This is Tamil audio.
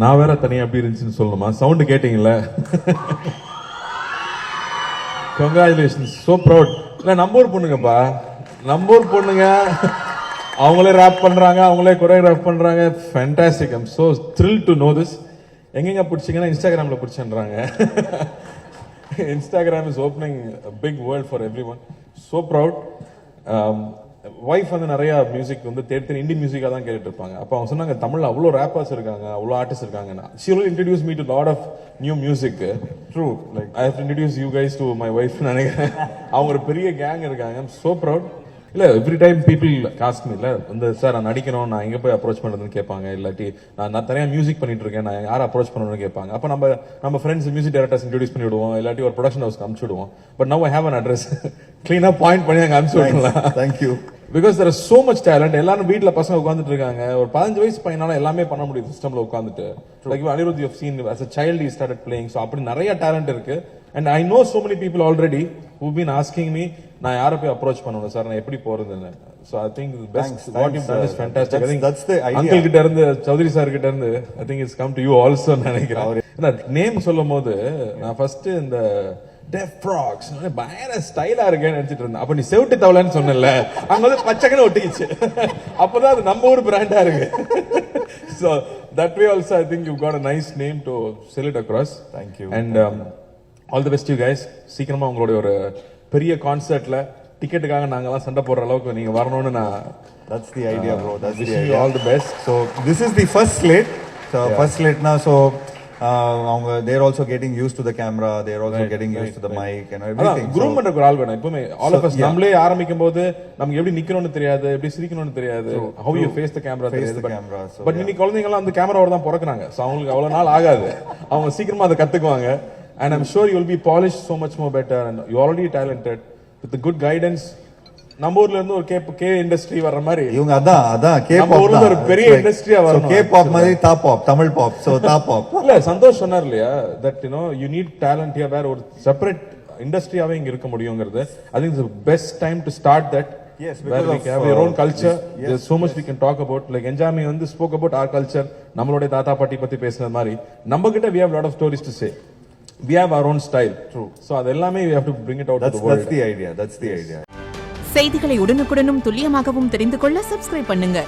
நான் வேற தனியா எப்படி இருந்துச்சுன்னு சொல்லணுமா? சவுண்ட் கேட்டீங்களா? Congratulations, so proud. இல்ல நம்பூர் பொண்ணுங்கப்பா, நம்பூர் பொண்ணுங்க, அவங்களே ரேப் பண்றாங்க, அவங்களே கொரியோகிராஃப் பண்றாங்க. Fantastic. I'm so thrill to know this. எங்கெங்க பிடிச்சிங்கன்னா இன்ஸ்டாகிராம்ல பிடிச்சேன்றாங்க. Instagram is opening a big world for everyone. So proud. Wife வந்து நிறைய மியூசிக் வந்து தேடி இந்தியன் மியூசிக்காக தான் கேட்டுட்டு இருப்பாங்க. அப்போ அவங்க சொன்னாங்க தமிழ்ல அவ்வளோ ரேப்பர்ஸ் இருக்காங்க, அவ்வளோ ஆர்டிஸ்ட் இருக்காங்க. She will introduce me to lot of new music. True. Like I have to introduce you guys to my wife. நினைக்கிறேன் அவங்க ஒரு பெரிய கேங் இருக்காங்க. I'm so proud. இல்ல every time people cost me, இல்ல வந்து சார் நான் நடிக்கணும், நான் எங்க போய் அப்ரோச் பண்றதுன்னு கேட்பாங்க. இல்லாட்டி நான் தனியா மியூசிக் பண்ணிட்டு இருக்கேன், நான் யாரை அப்ரோச் பண்ணணும்னு கேட்பாங்க. அப்ப நம்ம ஃப்ரெண்ட்ஸ் மியூசிக் டைரக்டர்ஸ் இன்ட்ரோடியூஸ் பண்ணி விடுவோம், இல்லாட்டி ஒரு ப்ரொடக்ஷன் ஹவுஸ்க்கு அனுப்பிச்சு விடுவோம். But now I have an address. கிளீனா பாயிண்ட் பண்ணி அங்க அனுப்பிச்சு விடலாம். Thank you. Because there is so much talent. எல்லாரும் வீட்ல பசங்க உட்கார்ந்துட்டு இருக்காங்க. ஒரு 15 வயசு பையனால எல்லாமே பண்ண முடியும் சிஸ்டம்ல உட்கார்ந்துட்டு. Like Anirudh, you have seen as a child he started playing. So அப்படி நிறைய டேலண்ட் இருக்கு. And I know so many people already who've been asking me, நான் யாரை போய் அப்ரோச் பண்ணணும் சார், நான் எப்படி போறதுன்னு. So I think the best what you've done is fantastic. I think that's the idea. Uncle கிட்ட இருந்து, சௌத்ரி சார் கிட்ட இருந்து, I think it's come to you also நினைக்கிறேன். நேம் சொல்லும் போது நான் ஃபர்ஸ்ட் இந்த டெஃப் ஃப்ராக்ஸ் பயங்கர ஸ்டைலா இருக்கேன்னு நினைச்சிட்டு இருந்தேன். அப்ப நீ செவிட்டு தவளைன்னு சொன்னல, அங்க வந்து பச்சைக்கன்னு ஒட்டிக்கிச்சு. அப்பதான் அது நம்ம ஊர் பிராண்டா இருக்கு. So that way also I think you've got a nice name to sell it across. Thank you. And all the best to you guys. சீக்கிரமா உங்களுடைய ஒரு பெரிய கான்சர்ட்ல டிக்கெட்டுக்காக நாங்கெல்லாம் சண்டை போடுற அளவுக்கு நீங்க வரணும்னு நான். That's the idea, bro. That's the wishing idea. you all the best. So this is the first slate. So first slate now. So they're also getting used to the camera. They're also getting used to the mic and everything. Groom பண்ற ஒரு ஆள் வேணும் எப்பவுமே. all of us நம்மளே ஆரம்பிக்கும் போது நமக்கு எப்படி நிக்கணும்னு தெரியாது, எப்படி சிரிக்கணும்னு தெரியாது, how you face the camera தெரியாது. பட் இன்னைக்கு குழந்தைங்க எல்லாம் அந்த கேமராவோட தான் பிறக்குறாங்க. சோ அவங்களுக்கு அவ்வளவு நாள் ஆகாது, அவங்க சீக்கிரமா அதை கத்துக்குவாங்க. And I'm sure you'll be polished so much more better, and you're already talented with the good guidance. நம்ம ஊர்ல இருந்து ஒரு கே இண்டஸ்ட்ரி வர்ற மாதிரி இவங்க அதான் நம்ம ஊர்ல ஒரு பெரிய இண்டஸ்ட்ரியா வரணும். கே பாப் மாதிரி தா பாப், தமிழ் பாப். சோ தா பாப். இல்ல சந்தோஷ் சொன்னார் இல்லையா, that you know you need talent here, வேற ஒரு செப்பரேட் இண்டஸ்ட்ரியாவே இங்க இருக்க முடியும்ங்கிறது. I think it's the best time to start that. Yes, where we have your own culture. There's so much we can talk about. Like Enjami வந்து spoke about our culture. நம்மளோட தாத்தா பாட்டி பத்தி பேசின மாதிரி நம்ம கிட்ட we have a lot of stories to say. We have our own style. True. So அதெல்லாமே we have to bring it out to the world. That's the idea. That's the idea. செய்திகளை உடனுக்குடனும் துல்லியமாகவும் தெரிந்து கொள்ள சப்ஸ்கிரைப் பண்ணுங்க.